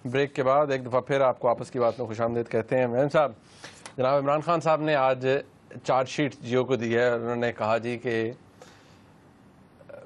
Break کے بعد ایک دفعہ پھر آپ کو آپس کی بات میں خوش آمدید کہتے ہیں۔ مین صاحب، جناب عمران خان صاحب نے آج چارج شیٹ جیو کو دی ہے، انہوں نے کہا جی کہ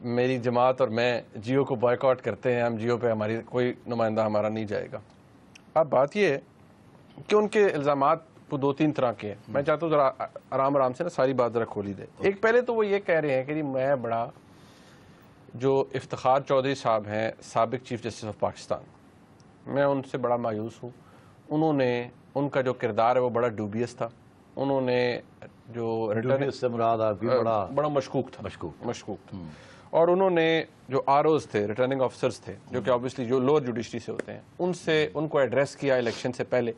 میری جماعت اور میں جیو کو بائیکاٹ کرتے ہیں، ہم جیو پہ ہماری کوئی نمائندہ ہمارا نہیں جائے گا۔ اب بات یہ ہے کہ ان کے الزامات وہ دو تین طرح کے ہیں، میں چاہتا ہوں ذرا آرام آرام سے نا ساری بات ذرا کھولی دے۔ ایک پہلے تو وہ یہ کہہ رہے ہیں کہ جی میں بڑا جو افتخار چودھری صاحب ہیں سابق چیف جسٹس آف پاکستان، میں ان سے بڑا مایوس ہوں، انہوں نے ان کا جو کردار ہے وہ بڑا ڈوبیس تھا، انہوں نے جو ڈوبیس سے مراد آپ کی بڑا مشکوک تھا، مشکوک تھا، اور انہوں نے جو آر اوز تھے، ریٹرننگ آفیسرز تھے جو کہ آبویسلی جو لوور جوڈیشری سے ہوتے ہیں، ان کو ایڈریس کیا الیکشن سے پہلے،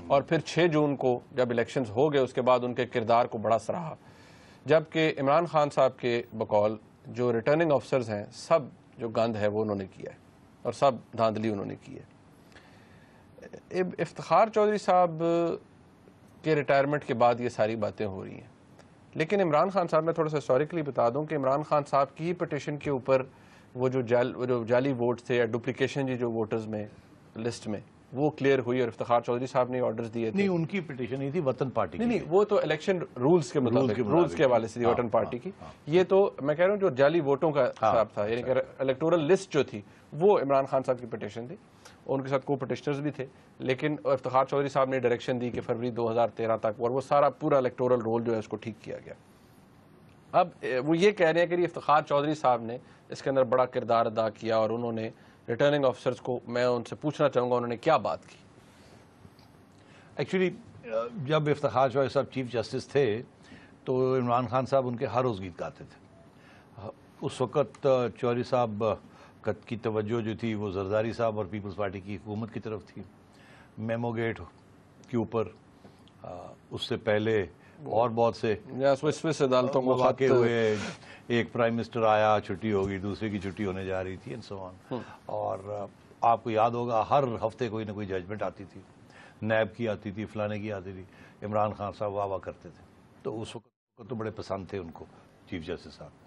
اور پھر 6 جون کو جب الیکشنز ہو گئے اس کے بعد ان کے کردار کو بڑا سراہا، جبکہ عمران خان صاحب کے بقول جو ریٹرننگ آفیسرز ہیں سب جو گند ہے وہ انہوں نے کیا ہے اور سب دھاندلی انہوں نے کی ہے۔ افتخار چودھری صاحب کے ریٹائرمنٹ کے بعد یہ ساری باتیں ہو رہی ہیں، لیکن عمران خان صاحب میں تھوڑا سا ہسٹوریکلی بتا دوں کہ عمران خان صاحب کی ہی پٹیشن کے اوپر وہ جو جعلی ووٹ تھے یا ڈپلیکیشن جو ووٹرز میں لسٹ میں وہ کلیئر ہوئی، اور افتخار چودھری صاحب نے آرڈرز دیے تھے۔ نہیں، ان کی پٹیشن نہیں تھی، وطن پارٹی کی۔ نہیں، وہ تو الیکشن رولز کے مطابق رولز کے حوالے سے تھی وطن پارٹی کی۔ یہ تو میں کہہ رہا ہوں جو جعلی ووٹوں کا حساب تھا، یعنی کہ الیکٹورل لسٹ جو تھی وہ عمران خان صاحب کی پٹیشن تھی، ان کے ساتھ کو پٹیشنرز بھی تھے، لیکن افتخار چودھری صاحب نے ڈائریکشن دی کہ فروری 2013 تک، اور وہ سارا پورا الیکٹورل رول جو ہے اس کو ٹھیک کیا گیا۔ اب وہ یہ کہہ رہے ہیں کہ افتخار چودھری صاحب نے اس کے اندر بڑا کردار ادا کیا، اور انہوں نے ریٹرننگ آفیسرز کو، میں ان سے پوچھنا چاہوں گا انہوں نے کیا بات کی۔ ایکچولی جب افتخار چودھری صاحب چیف جسٹس تھے تو عمران خان صاحب ان کے ہر روز گیت گاتے تھے۔ اس وقت چودھری صاحب کی توجہ جو تھی وہ زرداری صاحب اور پیپلز پارٹی کی حکومت کی طرف تھی۔ میمو گیٹ کے اوپر اس سے پہلے اور بہت سے سوئس عدالتوں کو واقع ہوئے، ایک پرائم منسٹر آیا، چھٹی ہوگی، دوسرے کی چھٹی ہونے جا رہی تھی اینڈ سو آن، اور آپ کو یاد ہوگا ہر ہفتے کوئی نہ کوئی ججمنٹ آتی تھی، نیب کی آتی تھی، فلانے کی آتی تھی، عمران خان صاحب واہ واہ کرتے تھے، تو اس وقت تو بڑے پسند تھے ان کو چیف جسٹس صاحب۔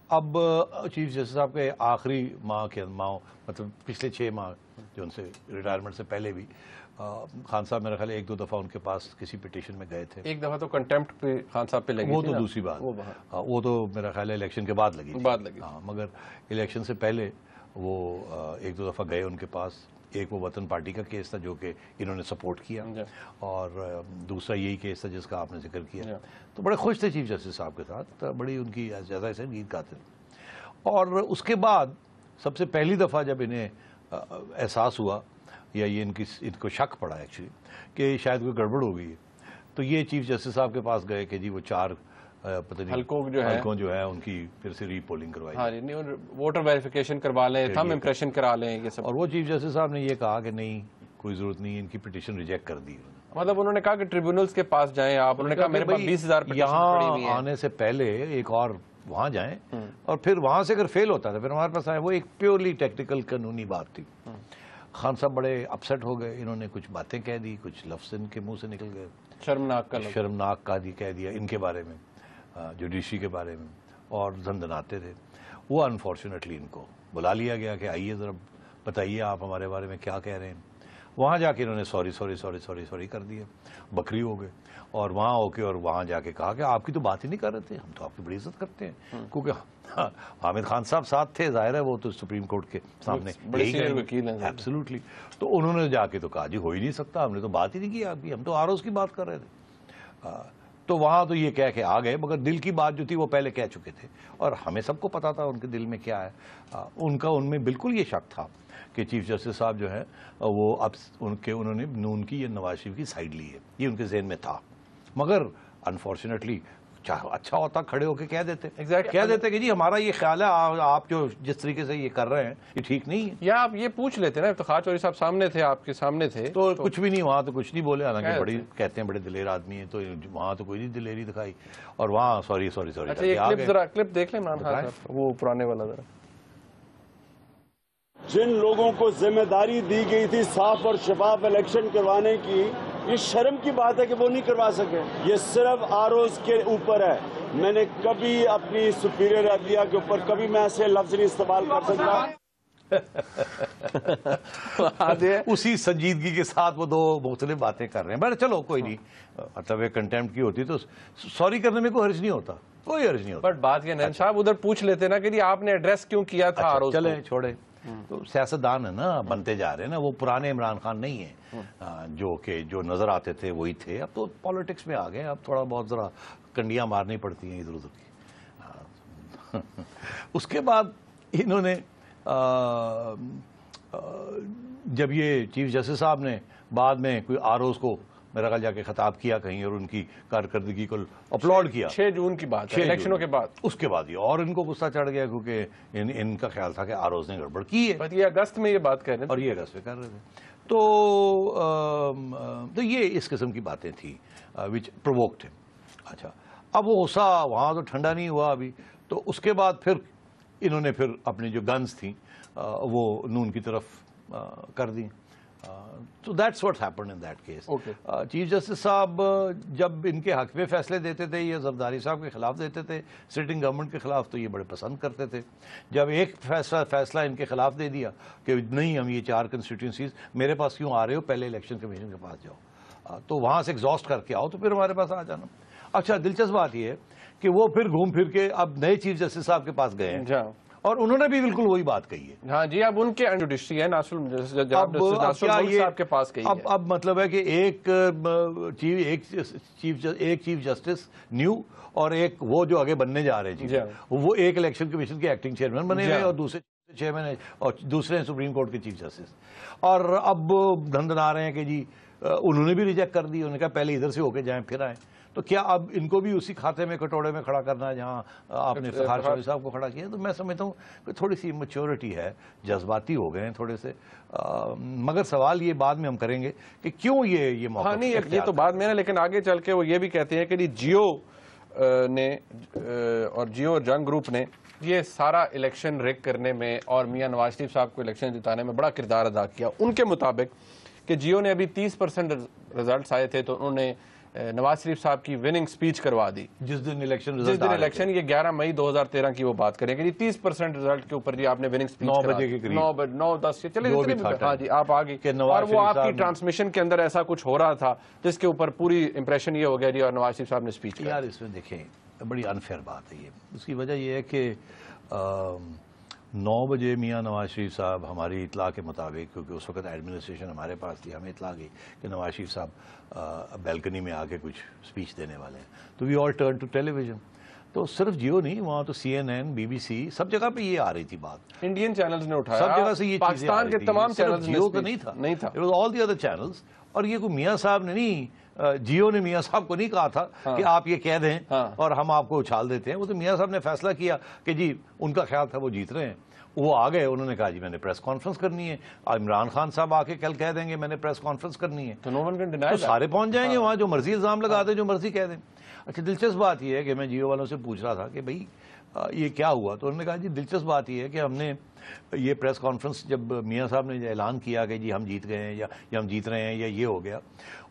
اب چیف جسٹس صاحب کے آخری مطلب پچھلے 6 ماہ جو ان سے ریٹائرمنٹ سے پہلے بھی خان صاحب میرا خیال ہے 1-2 دفعہ ان کے پاس کسی پٹیشن میں گئے تھے۔ ایک دفعہ تو کنٹیمپٹ پہ خان صاحب پہ لگی، وہ تو دوسری بات، وہ تو میرا خیال ہے الیکشن کے بعد لگی تھی، مگر الیکشن سے پہلے وہ 1-2 دفعہ گئے ان کے پاس۔ ایک وہ وطن پارٹی کا کیس تھا جو کہ انہوں نے سپورٹ کیا، اور دوسرا یہی کیس تھا جس کا آپ نے ذکر کیا، تو بڑے خوش تھے چیف جسٹس صاحب کے ساتھ، بڑی ان کی زیادہ ایسے گیت گاتے تھے۔ اور اس کے بعد سب سے پہلی دفعہ جب انہیں احساس ہوا یا یہ ان کو شک پڑا ایکچولی کہ شاید کوئی گڑبڑ ہو گئی ہے، تو یہ چیف جسٹس صاحب کے پاس گئے کہ جی وہ 4 پتہ نہیں حلقوں جو ہے ان کی پھر سے ری پولنگ کروائی، ووٹر ویریفیکیشن کروا لیں، تھم امپریشن کرا لیں، یہ سب۔ اور وہ چیف جسٹس صاحب نے یہ کہا کہ نہیں، کوئی ضرورت نہیں، ان کی پٹیشن ریجیکٹ کر دی۔ مطلب انہوں نے کہا کہ ٹریبیونلز کے پاس جائیں آپ، انہوں نے کہا میرے پاس 20,000 پٹیشن پڑی ہوئی ہیں، یہاں آنے سے پہلے ایک اور وہاں جائیں، اور پھر وہاں سے اگر فیل ہوتا تھا پھر ہمارے پاس آئے۔ وہ ایک پیورلی ٹیکنیکل قانونی بات تھی۔ خان صاحب بڑے اپسٹ ہو گئے، انہوں نے کچھ باتیں کہہ دی، کچھ لفظ ان کے منہ سے نکل گئے، شرمناک کہہ دیا ان کے بارے میں، جوڈیشری کے بارے میں، اور زندناتے تھے۔ وہ انفارچونیٹلی ان کو بلا لیا گیا کہ آئیے ذرا بتائیے آپ ہمارے بارے میں کیا کہہ رہے ہیں۔ وہاں جا کے انہوں نے سوری کر دیا، بکری ہو گئے، اور وہاں ہو کے اور وہاں جا کے کہا کہ آپ کی تو بات ہی نہیں کر رہے تھے، ہم تو آپ کی بڑی عزت کرتے ہیں، کیونکہ حامد خان صاحب ساتھ تھے، ظاہر ہے وہ تو سپریم کورٹ کے سامنے ایبسولوٹلی، تو انہوں نے جا کے تو کہا جی ہو ہی نہیں سکتا، ہم نے تو بات ہی نہیں کی آپ کی، ہم تو آر اوز کی بات کر رہے تھے۔ تو وہاں تو یہ کہہ کے آ گئے، مگر دل کی بات جو تھی وہ پہلے کہہ چکے تھے، اور ہمیں سب کو پتا تھا ان کے دل میں کیا ہے۔ ان میں بالکل یہ شک تھا کہ چیف جسٹس صاحب جو ہے وہ اب انہوں نے نون کی یا نواز شریف کی سائیڈ لی ہے، یہ ان کے ذہن میں تھا، مگر انفارچونیٹلی اچھا ہوتا کھڑے ہو کے کہہ دیتے کہ جی ہمارا یہ خیال ہے، آپ جو جس طریقے سے یہ کر رہے ہیں یہ ٹھیک نہیں ہے، یا آپ یہ پوچھ لیتے نا، افتخار چودھری صاحب سامنے تھے، آپ کے سامنے تھے، تو کچھ بھی نہیں، وہاں تو کچھ نہیں بولے، حالانکہ بڑی کہتے ہیں بڑے دلیر آدمی ہیں، تو وہاں تو کوئی نہیں دلیری دکھائی، اور وہاں سوری کلپ دیکھ لیں عمران خان صاحب، وہ پرانے والا ذرا۔ جن لوگوں کو ذمہ داری دی گئی تھی صاف اور شفاف الیکشن کروانے کی، یہ شرم کی بات ہے کہ وہ نہیں کروا سکے۔ یہ صرف آر اوز کے اوپر ہے، میں نے کبھی اپنی سپیریئر عدلیہ کے اوپر کبھی میں ایسے لفظ نہیں استعمال کر سکتا۔ اسی سنجیدگی کے ساتھ وہ دو مختلف باتیں کر رہے ہیں. بٹ چلو کوئی نہیں, مطلب کنٹمپٹ کی ہوتی تو سوری کرنے میں کوئی حرج نہیں ہوتا, کوئی حرج نہیں ہوتا. بٹ بات یہ نعیم صاحب ادھر پوچھ لیتے نا کہ جی آپ نے ایڈریس کیوں کیا تھا آروز کو؟ چلیں چھوڑیں, تو سیاستدان ہے نا, بنتے جا رہے ہیں نا, وہ پرانے عمران خان نہیں ہیں جو نظر آتے تھے وہی تھے. اب تو پالیٹکس میں آ گئے, اب تھوڑا بہت ذرا کنڈیاں مارنی پڑتی ہیں ادھر ادھر کی. اس کے بعد انہوں نے جب یہ چیف جسٹس صاحب نے بعد میں کوئی آروز کو میرا خیال جا کے خطاب کیا کہیں اور ان کی کارکردگی کو اپلوڈ کیا 6 جون کی بات ہے, الیکشنوں کے بعد. اس کے بعد یہ اور ان کو غصہ چڑھ گیا کیونکہ ان کا خیال تھا کہ آروز نے گڑبڑ کی ہے. یہ اگست میں یہ بات کر رہے تھے, اور یہ اگست میں کر رہے تھے. تو یہ اس قسم کی باتیں تھیں وچ پرووکڈ ہم. اچھا, اب وہ غصہ وہاں تو ٹھنڈا نہیں ہوا ابھی, تو اس کے بعد پھر انہوں نے پھر اپنی جو گنز تھیں وہ نون کی طرف کر دیں. تو that's what happened in that case. Chief justice صاحب جب ان کے حق میں فیصلے دیتے تھے یا زرداری صاحب کے خلاف دیتے تھے, سٹنگ گورنمنٹ کے خلاف, تو یہ بڑے پسند کرتے تھے. جب ایک فیصلہ ان کے خلاف دے دیا کہ نہیں ہم یہ 4 کنسٹیٹوئنسیز میرے پاس کیوں آ رہے ہو, پہلے الیکشن کمیشن کے پاس جاؤ, تو وہاں سے ایگزاسٹ کر کے آؤ تو پھر ہمارے پاس آ جانا. اچھا, دلچسپ بات یہ ہے کہ وہ پھر گھوم پھر کے اب نئے چیف جسٹس صاحب کے پاس گئے ہیں اور انہوں نے بھی بالکل وہی بات کہی ہے. ہاں جی, اب ان کے جوڈیشری ہے ناصر ملک صاحب کے پاس کہی ہے. اب مطلب ہے کہ ایک چیف جسٹس نیو اور ایک وہ جو آگے بننے جا رہے ہیں, وہ ایک الیکشن کمیشن کے ایکٹنگ چیئرمین بنے ہوئے اور دوسرے چیئرمین اور دوسرے سپریم کورٹ کے چیف جسٹس. اور اب دھندنا رہے ہیں کہ جی انہوں نے بھی ریجیکٹ کر دی, انہوں نے کہا پہلے ادھر سے ہو کے جائیں پھر آئیں. تو کیا اب ان کو بھی اسی کھاتے میں کٹوڑے میں کھڑا کرنا ہے جہاں آپ نے افتخار چودھری صاحب کو کھڑا کیا؟ تو میں سمجھتا ہوں کہ تھوڑی سی میچورٹی ہے, جذباتی ہو گئے ہیں تھوڑے سے. مگر سوال یہ بعد میں ہم کریں گے کہ کیوں یہ موقع. ہاں نہیں, یہ تو بعد میں نا, لیکن آگے چل کے وہ یہ بھی کہتے ہیں کہ جیو نے اور جیو جنگ گروپ نے یہ سارا الیکشن ریگ کرنے میں اور میاں نواز شریف صاحب کو الیکشن جتانے میں بڑا کردار ادا کیا. ان کے مطابق کہ جیو نے ابھی 30% رزلٹس آئے تھے تو انہوں نے نواز شریف صاحب کی وننگ سپیچ کروا دی جس دن الیکشن یہ 11 مئی 2013 کی وہ بات کریں کہ 30% رزلٹ کے اوپر جی آپ نے وننگ سپیچ 9 بجے کے قریب 9-10 چلے. ہاں جی, آپ آگے اور وہ آپ کی ٹرانسمیشن کے اندر ایسا کچھ ہو رہا تھا جس کے اوپر پوری امپریشن یہ ہو گیا جی اور نواز شریف صاحب نے سپیچ کیا. یار اس میں دیکھیں بڑی انفیئر بات ہے یہ. اس کی وجہ یہ ہے کہ 9 بجے میاں نواز شریف صاحب ہماری اطلاع کے مطابق, کیونکہ اس وقت ایڈمنسٹریشن ہمارے پاس تھی, ہمیں اطلاع گئی کہ نواز شریف صاحب بیلکنی میں آ کے کچھ سپیچ دینے والے ہیں. تو وی all turn to tele vision. تو صرف جیو نہیں, وہاں تو CNN, BBC سب جگہ پہ یہ آ رہی تھی بات. انڈین چینلز نے اٹھایا, سب جگہ سے یہ پاکستان کے تمام چینلز جیو کا نہیں تھا, it was all the other channels. اور یہ کوئی میاں صاحب نے نہیں, جیو نے میاں صاحب کو نہیں کہا تھا کہ آپ یہ کہہ دیں اور ہم آپ کو اچھال دیتے ہیں. وہ تو میاں صاحب نے فیصلہ کیا کہ جی ان کا خیال تھا وہ جیت رہے ہیں, وہ آ گئے, انہوں نے کہا جی میں نے پریس کانفرنس کرنی ہے. عمران خان صاحب آ کے کل کہہ دیں گے میں نے پریس کانفرنس کرنی ہے, تو سارے پہنچ جائیں گے وہاں, جو مرضی الزام لگا دیں, جو مرضی کہہ دیں. اچھا, دلچسپ بات یہ ہے کہ میں جیو والوں سے پوچھ رہا تھا کہ بھئی یہ کیا ہوا, تو انہوں نے کہا جی دلچسپ بات یہ ہے کہ ہم نے یہ پریس کانفرنس جب میاں صاحب نے اعلان کیا کہ جی ہم جیت گئے ہیں یا ہم جیت رہے ہیں یا یہ ہو گیا,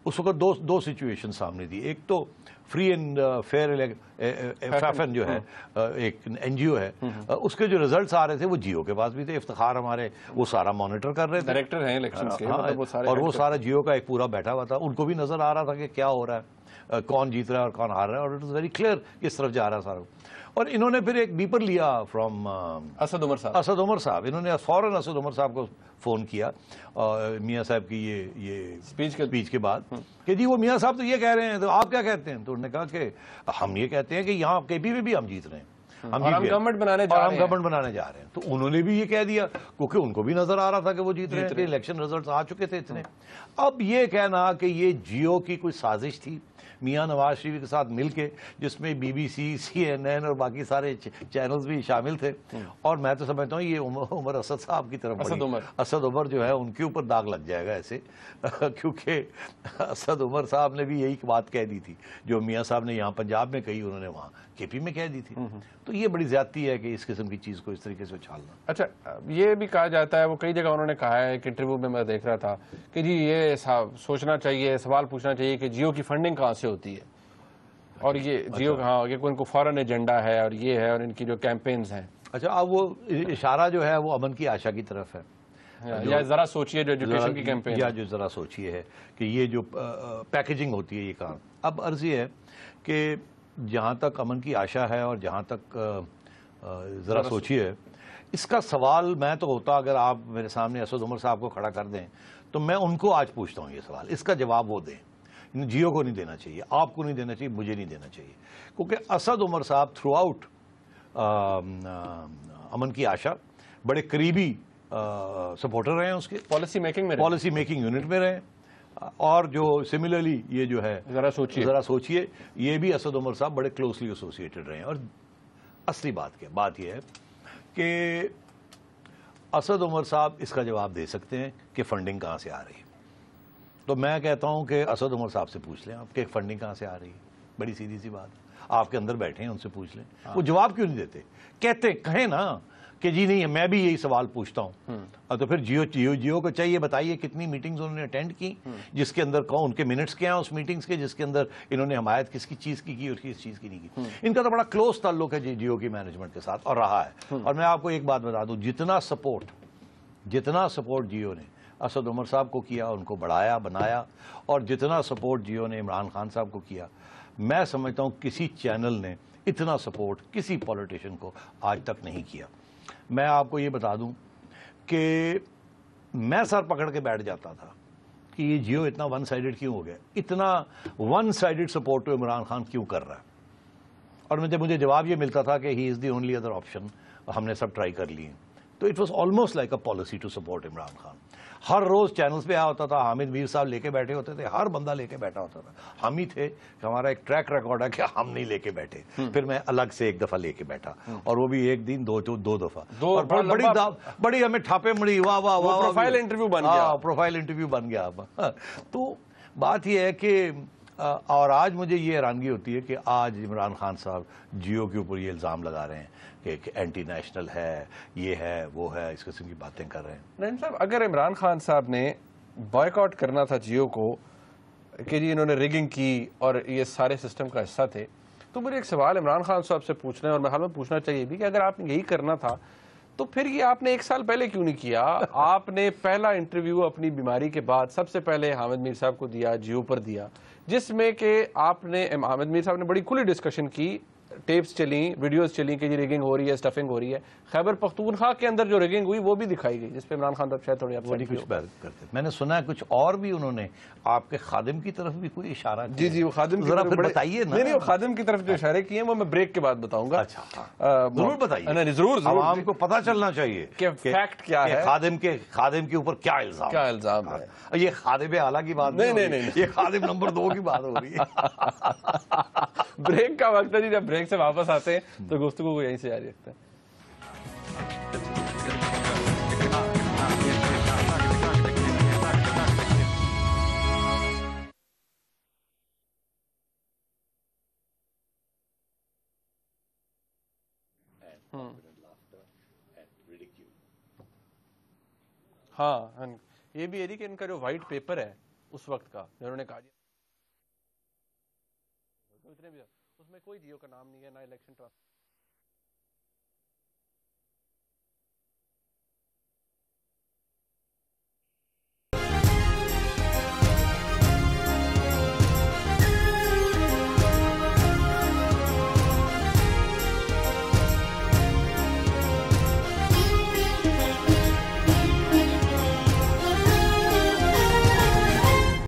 اس وقت دو سچویشن سامنے تھی. ایک تو فری اینڈ فیئر فیفن جو ہے ایک NGO ہے, اس کے جو ریزلٹس آ رہے تھے وہ جیو کے پاس بھی تھے. افتخار ہمارے وہ سارا مانیٹر کر رہے تھے, ڈائریکٹر ہیں الیکشنز کے, اور وہ سارا جیو کا ایک پورا بیٹھا ہوا تھا. ان کو بھی نظر آ رہا تھا کہ کیا ہو رہا ہے, کون جیت رہا ہے اور کون ہار رہا ہے, اور اٹ واز ویری کلیئر کس طرف جا رہا ہے سارا. اور انہوں نے پھر ایک بیپر لیا فرام اسد عمر صاحب. انہوں نے فوراً اسد عمر صاحب کو فون کیا میاں صاحب کی یہ اسپیچ کے بعد کہ جی وہ میاں صاحب تو یہ کہہ رہے ہیں, تو آپ کیا کہتے ہیں؟ تو انہوں نے کہا کہ ہم یہ کہتے ہیں کہ یہاں KP میں بھی ہم جیت رہے ہیں, ہم گورنمنٹ بنانے جا رہے ہیں. تو انہوں نے بھی یہ کہہ دیا کیونکہ ان کو بھی نظر آ رہا تھا کہ وہ جیت رہے ہیں, کہ الیکشن ریزلٹس آ چکے تھے اتنے. اب یہ کہنا کہ یہ جیو کی کوئی سازش تھی میاں نواز شریف کے ساتھ مل کے, جس میں BBC, CNN اور باقی سارے چینلز بھی شامل تھے, اور میں تو سمجھتا ہوں یہ عمر اسد صاحب کی طرف اسد عمر جو ہے ان کے اوپر داغ لگ جائے گا ایسے, کیونکہ اسد عمر صاحب نے بھی یہی بات کہہ دی تھی جو میاں صاحب نے یہاں پنجاب میں کہی, انہوں نے وہاں KP میں کہہ دی تھی. تو یہ بڑی زیادتی ہے کہ اس قسم کی چیز کو اس طریقے سے اچھالنا. اچھا, یہ بھی کہا جاتا ہے, وہ کئی جگہ انہوں نے کہا ہے کہ انٹرویو میں دیکھ رہا تھا کہ جی یہ سوچنا چاہیے, سوال پوچھنا چاہیے کہ جیو کی فنڈنگ کہاں سے ہوتی ہے, اور یہ جیو کہاں, یہ ان کو فارن ایجنڈا ہے اور یہ ہے, اور ان کی جو کیمپینز ہیں. اچھا اب وہ اشارہ جو ہے وہ امن کی آشا کی طرف ہے، یا ذرا سوچئے جو ایجوکیشن کی کیمپین یا جو ذرا سوچیے ہے کہ یہ جو پیکیجنگ ہوتی ہے یہ کام، اب عرض یہ ہے کہ جہاں تک امن کی آشا ہے اور جہاں تک ذرا سوچیے ہے، اس کا سوال میں تو ہوتا اگر آپ میرے سامنے اسد عمر صاحب کو کھڑا کر دیں تو میں ان کو آج پوچھتا ہوں یہ سوال، اس کا جواب وہ دیں، جیو کو نہیں دینا چاہیے، آپ کو نہیں دینا چاہیے، مجھے نہیں دینا چاہیے، کیونکہ اسد عمر صاحب تھرو آؤٹ امن کی آشا بڑے قریبی سپورٹر رہے ہیں اس کے، پالیسی میکنگ میں پالیسی میکنگ یونٹ میں رہے ہیں، اور جو سملرلی یہ جو ہے ذرا سوچئے یہ بھی اسد عمر صاحب بڑے کلوزلی ایسوسیٹڈ رہے ہیں۔ اور اصلی بات یہ ہے کہ اسد عمر صاحب اس کا جواب دے سکتے ہیں کہ فنڈنگ کہاں سے آ رہی ہے، تو میں کہتا ہوں کہ اسد عمر صاحب سے پوچھ لیں آپ کہ فنڈنگ کہاں سے آ رہی ہے، بڑی سیدھی سی بات ہے، آپ کے اندر بیٹھے ہیں ان سے پوچھ لیں، وہ جواب کیوں نہیں دیتے، کہیں نا کہ جی نہیں میں بھی یہی سوال پوچھتا ہوں، تو پھر جیو کو چاہیے بتائیے کتنی میٹنگز انہوں نے اٹینڈ کی، جس کے اندر ان کے منٹس کیا ہیں اس میٹنگز کے، جس کے اندر انہوں نے حمایت کس کی چیز کی اور کس چیز کی نہیں کی۔ ان کا تو بڑا کلوز تعلق ہے جیو کی مینجمنٹ کے ساتھ اور رہا ہے، اور میں آپ کو ایک بات بتا دوں، جتنا سپورٹ جیو نے اسد عمر صاحب کو کیا، ان کو بڑھایا بنایا، اور جتنا سپورٹ جیو نے عمران خان صاحب کو کیا، میں سمجھتا ہوں کسی چینل نے اتنا سپورٹ کسی پولیٹیشین کو آج تک نہیں کیا۔ میں آپ کو یہ بتا دوں کہ میں سر پکڑ کے بیٹھ جاتا تھا کہ یہ جیو اتنا ون سائیڈڈ کیوں ہو گیا، اتنا one sided support to Imran Khan کیوں کر رہا ہے، اور مجھے جواب یہ ملتا تھا کہ he is the only other option, ہم نے سب ٹرائی کر لیے، تو it was almost like a policy to support Imran Khan. ہر روز چینلز پہ آیا ہوتا تھا، حامد میر صاحب لے کے بیٹھے ہوتے تھے، ہر بندہ لے کے بیٹھا ہوتا تھا، ہم ہی تھے کہ ہمارا ایک ٹریک ریکارڈ ہے کہ ہم نہیں لے کے بیٹھے، پھر میں الگ سے ایک دفعہ لے کے بیٹھا، اور وہ بھی ایک دن دو دفعہ، اور بڑی ہمیں ٹھاپے مڑی، واہ واہ واہ، پروفائل انٹرویو بن گیا، پروفائل انٹرویو بن گیا۔ تو بات یہ ہے کہ اور آج مجھے یہ حیرانگی ہوتی ہے کہ آج عمران خان صاحب جیو کے اوپر یہ الزام لگا رہے ہیں کہ اینٹی نیشنل ہے، یہ ہے وہ ہے، اس قسم کی باتیں کر رہے ہیں۔ نہیں صاحب، اگر عمران خان صاحب نے بائیک آؤٹ کرنا تھا جیو کو کہ جی انہوں نے ریگنگ کی اور یہ سارے سسٹم کا حصہ تھے، تو مجھے ایک سوال عمران خان صاحب سے پوچھنا ہے، اور میں حال میں پوچھنا چاہیے بھی کہ اگر آپ نے یہی کرنا تھا تو پھر یہ آپ نے ایک سال پہلے کیوں نہیں کیا؟ آپ نے پہلا انٹرویو اپنی بیماری کے بعد سب سے پہلے حامد میر صاحب کو دیا، جیو پر دیا، جس میں کہ آپ نے حامد میر صاحب نے بڑی کھلی ڈسکشن کی، ٹیپس چلیں، ویڈیوز چلیں کہ جی ریگنگ ہو رہی ہے، اسٹفنگ ہو رہی ہے، خیبر پختونخوا کے اندر جو ریگنگ ہوئی وہ بھی دکھائی گئی، جس پہ عمران خان صاحب شاید تھوڑی اپسیٹ کچھ بات کرتے، میں نے سنا ہے کچھ اور بھی انہوں نے آپ کے خادم کی طرف بھی کوئی اشارہ کیا؟ جی وہ خادم ذرا پھر بتائیے نا۔ نہیں وہ خادم کی طرف جو اشارے کیے ہیں وہ میں بریک کے بعد بتاؤں گا۔ اچھا ضرور بتائیے، نہیں ضرور عوام کو پتہ چلنا چاہیے کہ فیکٹ کیا ہے، خادم کے اوپر کیا الزام ہے۔ یہ خادم اعلیٰ کی بات نہیں، یہ خادم نمبر 2 کی بات ہو رہی ہے۔ بریک کا وقت ہے جی، جب بریک سے واپس آتے ہیں تو گفتگو کو یہیں سے جاری رکھتے ہیں۔ ہاں یہ بھی ہے کہ ان کا جو وائٹ پیپر ہے اس وقت کا انہوں نے کہا اس میں کوئی جیو کا نام نہیں ہے، نہ الیکشن ٹرانسفر